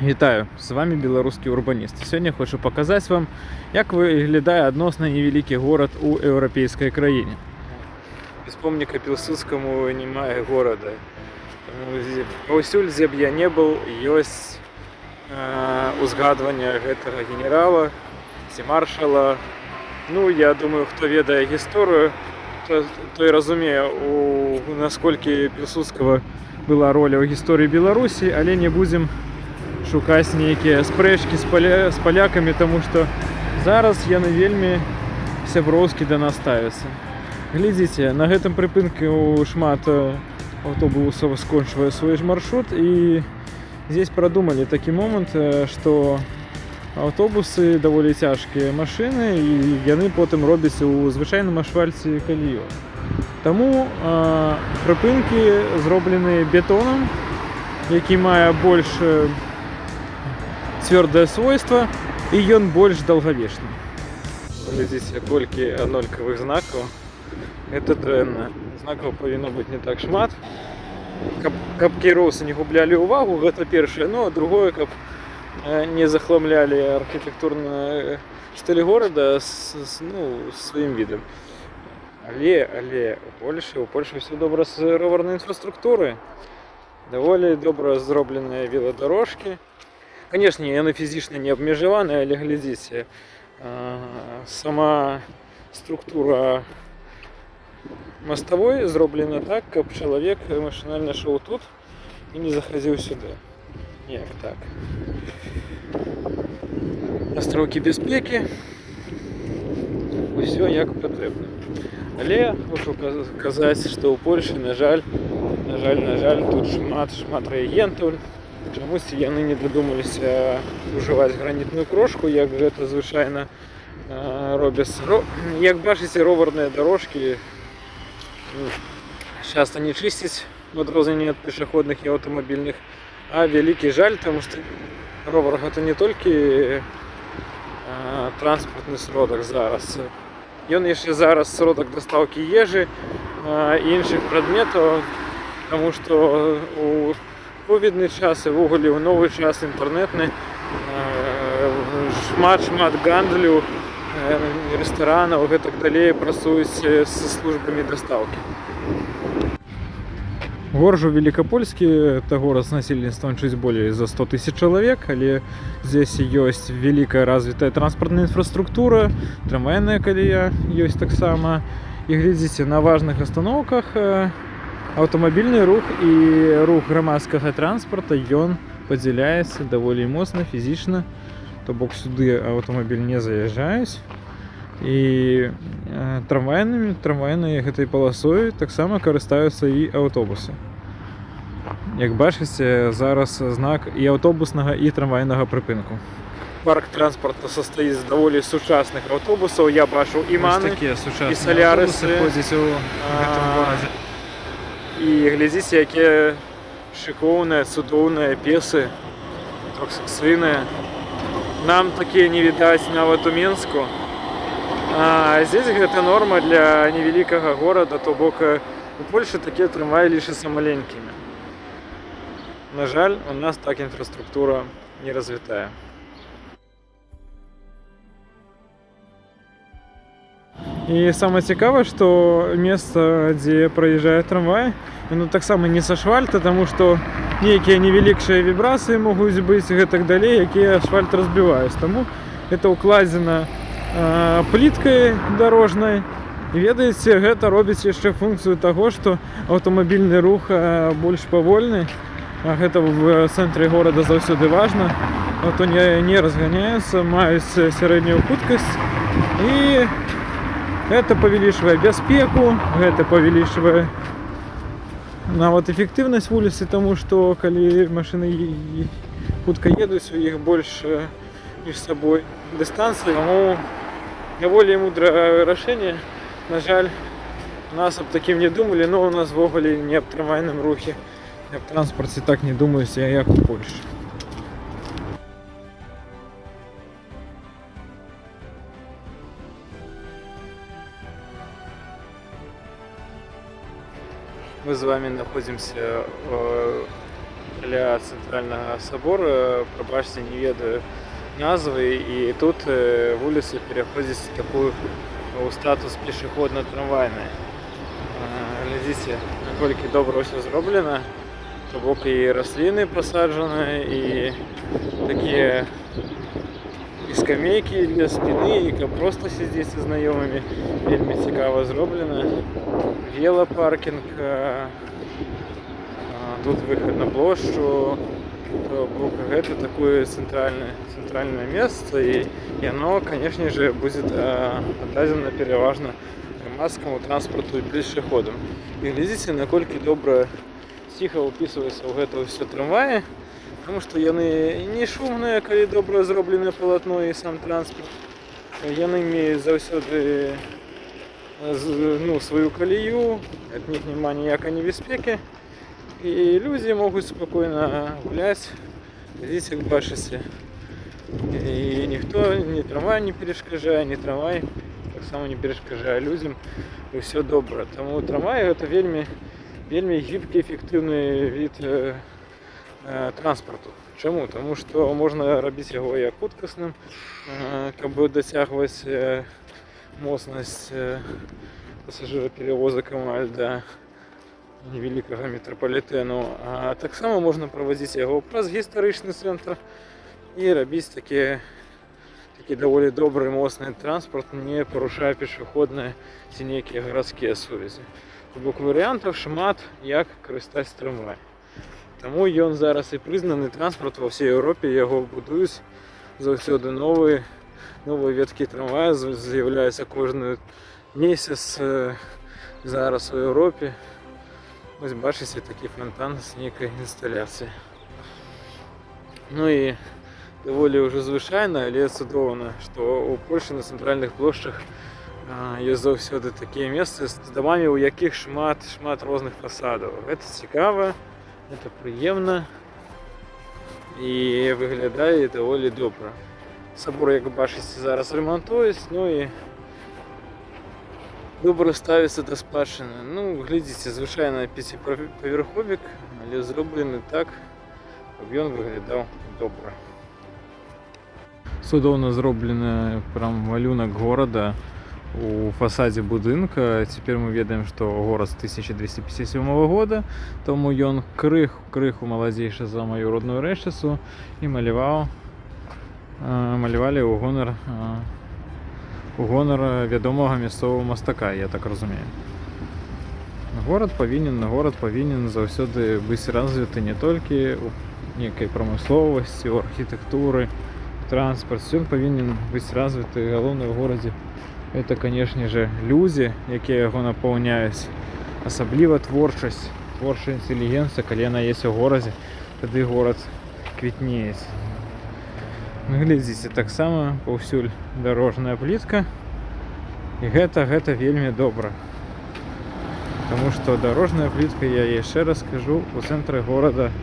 Вітаю, з вами беларускі урбаніст. Сёння хочу паказаць вам, як выглядае адносна невялікі горад у еўрапейскай краіне. Без помніка Пілсудскаму не мае горада. Паўсюль, дзе б я не быў, ёсць узгадванне гэтага генерала ці маршала. Ну, я думаю, хто ведае гісторыю, той разумее, насколькі Пілсудскага была роля ў гісторыі Беларусі, але не будзем шукаць нейкія спрэчкі з палякамі, таму што зараз яны вельмі сяброўскі да нас ставяцца. Глядзіце, на гэтым прыпынку шмат аўтобусаў скончвае свой маршрут, і здесь прадумалі такі момант, што аўтобусы даволі цяжкія машыны, і яны потым робяць у звычайным асфальце калію. Таму прыпынкі зроблены бетонам, які мае больш цвёрдае свойства, і ён больш даўгавечны. Глядзіце, колькі аднолькавых знакаў. Гэта дрэнна. Знакаў павінна быць не так шмат. Каб кіроўцы не гублялі ўвагу, гэта першае. Ну, а другое, каб не захламлялі архітэктурны стыль горада сваім відам. Але у Польшы ўсё добра з роварнай інфраструктурай. Даволі добра зробленыя веладарожкі. Канешне, яны фізічна не абмежаваныя, але глядзіце, сама структура маставой зроблена так, каб чалавек машынальна шоў тут і не захадзіў сюды. Неяк так. Астраўкі бяспекі. Усё як патрэбна. Але хочу казаць, што ў Польшы, на жаль, тут шмат рэагентаў. Чамусьці яны не дадумаліся ужываць гранітную крошку, як гэта звычайна робяцца. Як бачыце, роварныя дарожкі часта не чысцяць у адрозненні ад пешаходных і аўтамабільных, а вялікі жаль, таму што ровар гэта не толькі транспартны сродак зараз. Ён яшчэ зараз сродак дастаўкі ежы і іншых прадметаў, таму што у ковідны час і ввогуле ў новы час інтэрнетны шмат гандлю, рэстаранаў, гэтак далей працуюць з службамі дастаўкі. Горжу Великопольскі – это город с насельніцтвам чуть более за 100 000 чалавек, але здесь ёсць вялікая развітая транспартная інфраструктура, трамвайная калея ёсць таксама. І глядзіце, на важных астаноўках аўтамабільны рух і рух грамадскага транспарта, ён падзяляецца даволі моцна фізічна, то бок сюды аўтамабіль не заязджаюць. І трамвайнай гэтай паласой таксама карыстаюцца і аўтобусы. Як бачыце, зараз знак і аўтобуснага, і трамвайнага прыпынку. Парк транспарта састаіць з даволі сучасных аўтобусаў. Я бачу і маны, і салярысы. І глядзіце, якія шыкоўныя, цудоўныя песы, трохсакцыйныя. Нам такія не відаць нават у Мінску. А здесь гэта норма для невялікага горада, то бок у Польшы такія трамваі лічацца маленькімі. На жаль, у нас так інфраструктура не развітая. І самае цікавае, што месца, дзе праязджае трамвай, яно таксама не з асфальта, таму што нейкія невялікшыя вібрацыі могуць быць гэтак далей, якія асфальт разбіваюць. Таму гэта ўкладзена пліткай дарожнай. І ведаеце, гэта робіць яшчэ функцыю таго, што аўтамабільны рух больш павольны. Гэта в цэнтры горада заўсёды важна. Аўто не разганяюцца, маюць сярэднюю хуткасць. І гэта павялічвае бяспеку, гэта павялічвае нават эфектыўнасць вуліцы, таму што калі машыны хутка едуць, у іх больш між сабой дыстанцыі. Таму даволі мудрае рашэнне. На жаль, у нас аб такім не думалі, но у нас ввогуле не аб трамвайным рухе, не аб транспарце так не думаюць, як у Польшы. Мы с вами находимся каля цэнтральнага собора, прабачце, не ведаю назвы, і тут вуліца пераходзіць у такую у статус пешеходна-трамвайнай. Глядзіце, наколькі добра ўсё зроблена. То бок і расліны пасаджаны, і такія і скамейкі для спіны, і каб проста сядзець з знаёмымі. Вельмі цікава зроблена. Велапаркінг, тут выхад на плошчу. То бок гэта такое цэнтральнае месца, і яно, канешне же, будзе аддадзена пераважна грамадскаму транспарту і пешаходам. І глядзіце, наколькі добра ціха ўпісваецца ў гэта ўсё трамваі, таму што яны не шумныя, калі добра зробленае палатно і сам транспарт. Яны меюць заўсёды сваю калію, ад них няма ніякай небяспекі. І людзі могуць спакойна гуляць, глядзіце, як бачыце. І ніхто, ні трамвай не перашкаджае, ні трамвай таксама не перашкаджае людзям, і ўсё добра. Таму трамвай гэта вельмі гібкі, эфектыўны від транспарту. Чаму? Таму што можна рабіць яго як хуткасным, каб дацягваць моцнасць пасажыраперавозак амаль да невялікага метрапалітэну, а таксама можна праводзіць яго праз гістарычны цэнтр і рабіць такі даволі добры моцны транспарт, не парушае пешаходныя ці нейкія гарадскія сувязі. То бок варыянтаў шмат, як карыстаць трамвай. Таму ён зараз і прызнаны транспарт ва ўсёй Еўропе, яго будуюць заўсёды новыя веткі трамвая, з'яўляюцца кожны месяц зараз у Еўропе. Вось бачыце такі фонтан з нейкай інсталяцыяй. Ну і даволі ўжо звычайна, але цудоўна, што ў Польшы на цэнтральных плошчах ёсць заўсёды такія месцы з дамамі, у якіх шмат розных фасадаў. Гэта цікава, гэта прыемна і выглядае даволі добра. Сабор, як бачыце, зараз ремонтуюць, ну і добра ставіцца да спадчыны. Ну, глядзіце, звычайна 5павярховік, але зроблены так, каб ён выглядаў добра. Цудоўна зроблены прям малюнак горада у фасадзе будынка. Цяпер мы ведаем, што горад з 1257 года, тому ён крыху маладзейшы за маю родную рэчысу, і малявалі ў гонар вядомага мясцовага мастака, я так разумею. Горад павінен заўсёды быць развіты не толькі ў нейкай прамысловасці, у архітэктуры, транспарце. Ён павінен быць развіты. Галоўнае ў горадзе гэта, канешне же, людзі, якія яго напаўняюць, асабліва творчая інтэлігенцыя. Калі яна ёсць у горадзе, тады горад квітнеецца. Глядзіце, таксама паўсюль дарожная плітка, і гэта вельмі добра. Таму што дарожная плітка, я яшчэ раз скажу, у цэнтры горада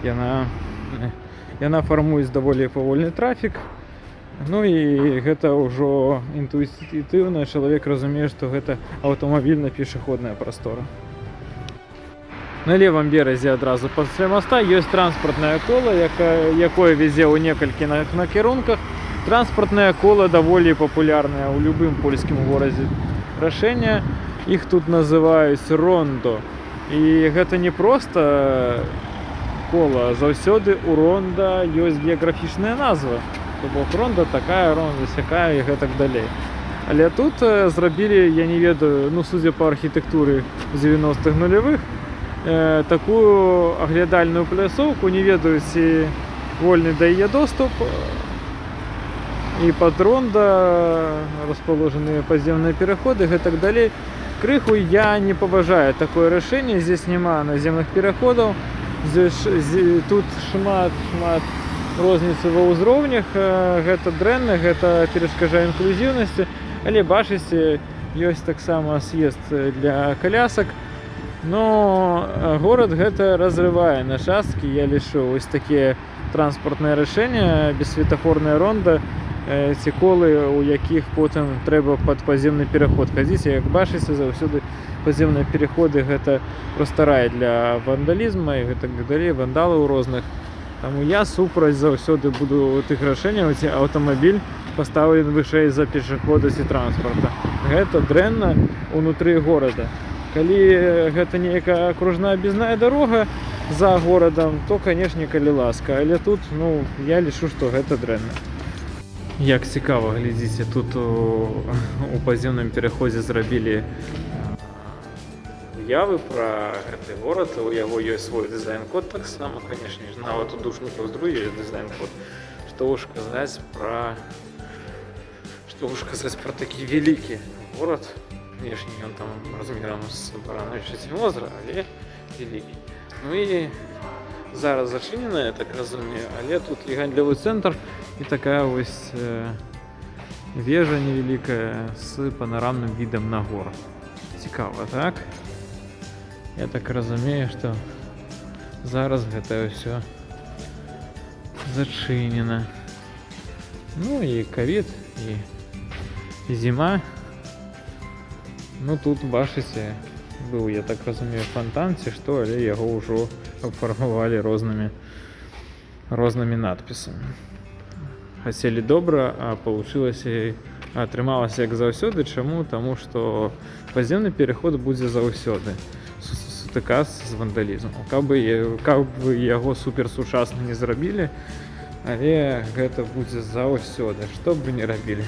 яна фармуюць даволі павольны трафік. Ну і гэта ўжо інтуітыўна, чалавек разумее, што гэта аўтамабільна-пешаходная прастора. На левом беразе адразу пасля моста ёсць транспартнае кола, якое везе ў некалькіх накірунках. Транспартнае кола даволі папулярнае ў любым польскім горадзе рашэнне. Іх тут называюць рондо. І гэта не проста кола, заўсёды у ронда ёсць геаграфічная назва. То бок ронда такая, ронда сякая і гэтак далей. Але тут зрабілі, я не ведаю, судзя па архітэктуры 90-х нулявых, такую аглядальную пляцоўку, не ведаю, ці вольны да яе доступ. І пад ронда расположаны падземныя пераходы, гэтак далей. Крыху я не паважаю такое рашэнне, здесь няма наземных пераходаў. Тут шмат розніцы ва ўзроўнях, гэта дрэнна, гэта перашкаджае інклюзіўнасці, але бачыце, ёсць таксама з'езд для колясак. Но горад гэта разрывае на часткі, я лічу. Вось такія транспартныя рашэння, бессветафорная ронда, ці коли, у яких потім треба під підземний переход ходити. Як бачите, завсюди підземні переходи гэта просто рай для вандалізму і так далі, вандалів різних. Тому я супраць заўсёды буду тых рашэнняў, ці аўтамабіль паставлены вышэй за пешаходнасць і транспарта. Гэта дрэнна ўнутры горада. Калі гэта нейкая акружная аб'язная дарога за горадам, то, канешне, калі ласка. Але тут, ну, я лічу, што гэта дрэнна. Як цікава, глядзіце, тут у падземным пераходзе зрабілі уявы пра гэты горад, у яго ёсць свой дызайн-код таксама, канешне ж, нават у душнікаў з другі ёсць дызайн-код. Што ўж казаць пра такі вялікі горад. Внешне ён там размерам з Барановича озера, але вялікі. Ну і зараз зачынена, я так разумею, але тут і гандлёвы цэнтр, і такая вось вежа невялікая з панарамным відам на горад. Цікава, так? Я так разумею, што зараз гэта ўсё зачынена. Ну і ковід, і зіма. Ну тут, бачыце, быў, я так разумею, фонтан ці што, але яго ўжо абфармавалі рознымі надпісамі. Хацелі добра, а атрымалася як заўсёды. Чаму? Таму што падземны пераход будзе заўсёды сутыкацца з вандалізмам. Каб бы яго суперсучасна не зрабілі, але гэта будзе заўсёды, што б вы не рабілі.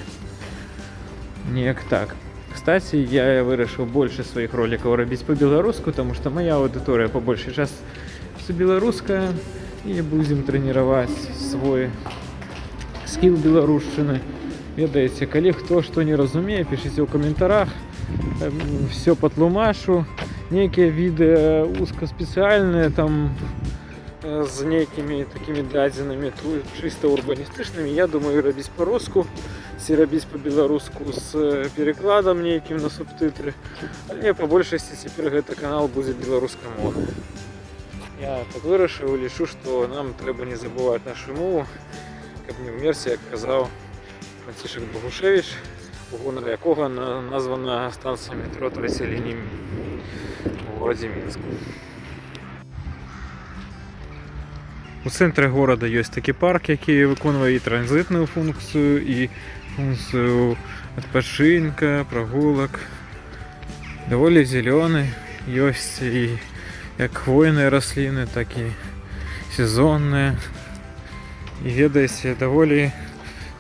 Неяк так. Кстати, я вырашыў больше сваіх роликаў рабіць по-беларуску, таму што моя аўдыторыя по большай частцы беларуская, і будзем трэніраваць свой скіл беларушчыны. Ведаеце, калі хто што не разумее, пішыце ў каментарах, все патлумашу. Нейкія відэа узкаспецыяльныя там з нейкімі такімі дадзенымі чыста урбаністычнымі, я думаю рабіць па-руску, ці рабіць па-беларуску з перакладам нейкім на субтытры. Але па большасці цяпер гэты канал будзе беларускай мовай. Я так вырашыў, лічу, што нам трэба не забываць нашу мову, каб не ўмерці, як казаў Францішак Богушевіч, у гонар якога названа станцыя метро 3-й лініі у горадзе Мінску. У цэнтры горада ёсць такі парк, які выконвае і транзітную функцыю, і функцыю адпачынка, прагулак. Даволі зялёны, ёсць і як хвойныя расліны, так і сезонныя. І ведаеце, даволі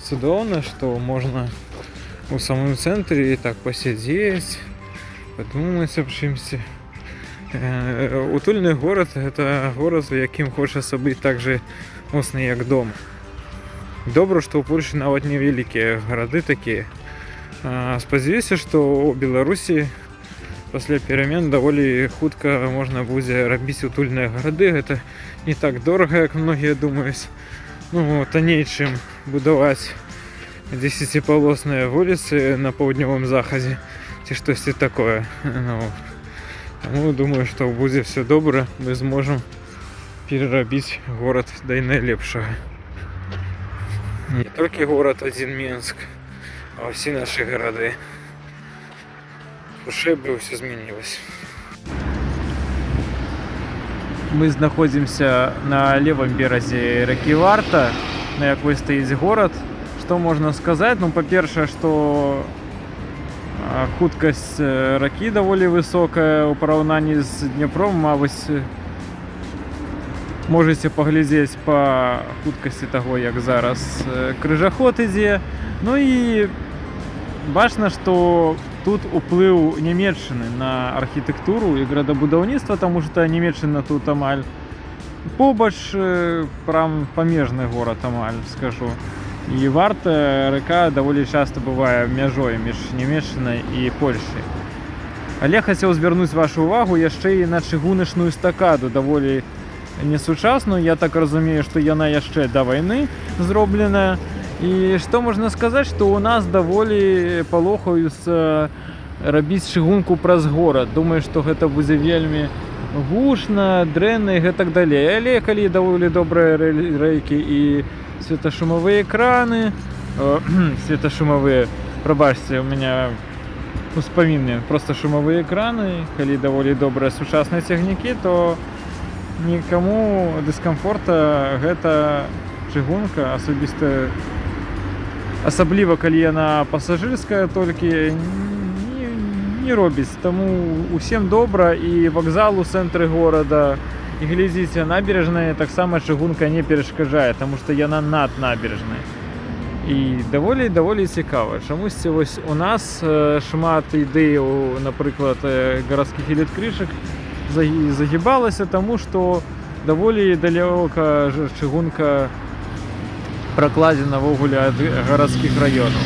цудоўна, што можна у самым цэнтры так пасядзець, падумаць аб чымсьці. Утульны горад – гэта горад, у якім хочацца быць так же моцна, як дома. Добра, што ў Польшы нават невялікія гарады такія. Спадзяюся, што ў Беларусі пасля перамен даволі хутка можна будзе рабіць утульныя гарады. Гэта не так дорага, як многія думаюць. Ну, танней, чым будаваць 10-палосныя вуліцы на паўднёвым захадзе ці штосьці такое. Таму думаю, што будзе все добра, мы зможам перарабіць горад да і найлепшага. Не толькі горад адзін Мінск, а ўсе нашы гарады. Хутчэй бы ўсё змянілася. Мы знаходзімся на левым беразе ракі Варта, на якой стаіць горад. Што можна сказаць? Ну, па-першае, што хуткасць ракі даволі высокая ў параўнанні з Дняпром. Мабыць, можаце паглядзець па хуткасці таго, як зараз крыжаход ідзе. Ну і бачна, што тут уплыў Нямецчыны на архітэктуру і градабудаўніцтва, таму што Нямецчына тут амаль побач, прям памежны горад амаль, скажу. І Варта рака даволі часта бывае мяжой між Нямецчынай і Польшай. Але хацеў звярнуць вашу увагу яшчэ і на чыгуначную эстакаду, даволі несучасную. Я так разумею, што яна яшчэ да вайны зробленая. І што можна сказаць, што ў нас даволі палохаюцца рабіць чыгунку праз горад. Думаю, што гэта будзе вельмі гучна, дрэнна і гэтак далей. Але калі даволі добрыя рэйкі і светашумовыя экраны, светошумовые. Пробачьте, у меня успамінны. Просто шумовые экраны, калі даволі добрыя сучасныя цягнікі, то нікому дыскамфорта гэта чыгунка асабліва калі яна пасажырская толькі не робіць. Таму усім добра, і вакзал у цэнтры горада, і глядзіце, набережная таксама чыгунка не перашкаджае, таму што яна над набережнай. І даволі цікава. Чамусьці вось у нас шмат ідэяў, напрыклад, гарадскіх электрычак загібалася, таму што даволі далёка чыгунка пракладзена ввогуле ад гарадскіх раёнаў.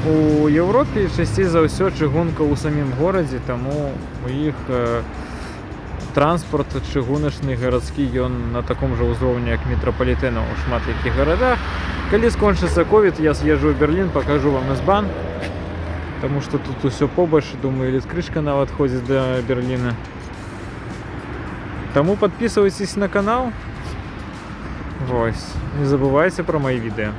У Еўропе часцей за ўсё чыгунка ў самім горадзе, таму у іх транспорт чыгуначны гарадскі ён на таком жа ўзроўні, як метрапалітэна ў шмат якіх гарадах. Калі скончыцца ковід, я з'езджу ў Берлін, пакажу вам S-Bahn, таму што тут усё побач, думаю, электрычка нават ходзіць да Берліна. Таму подписывайтесь на канал. Вось. Не забывайте про мои відео.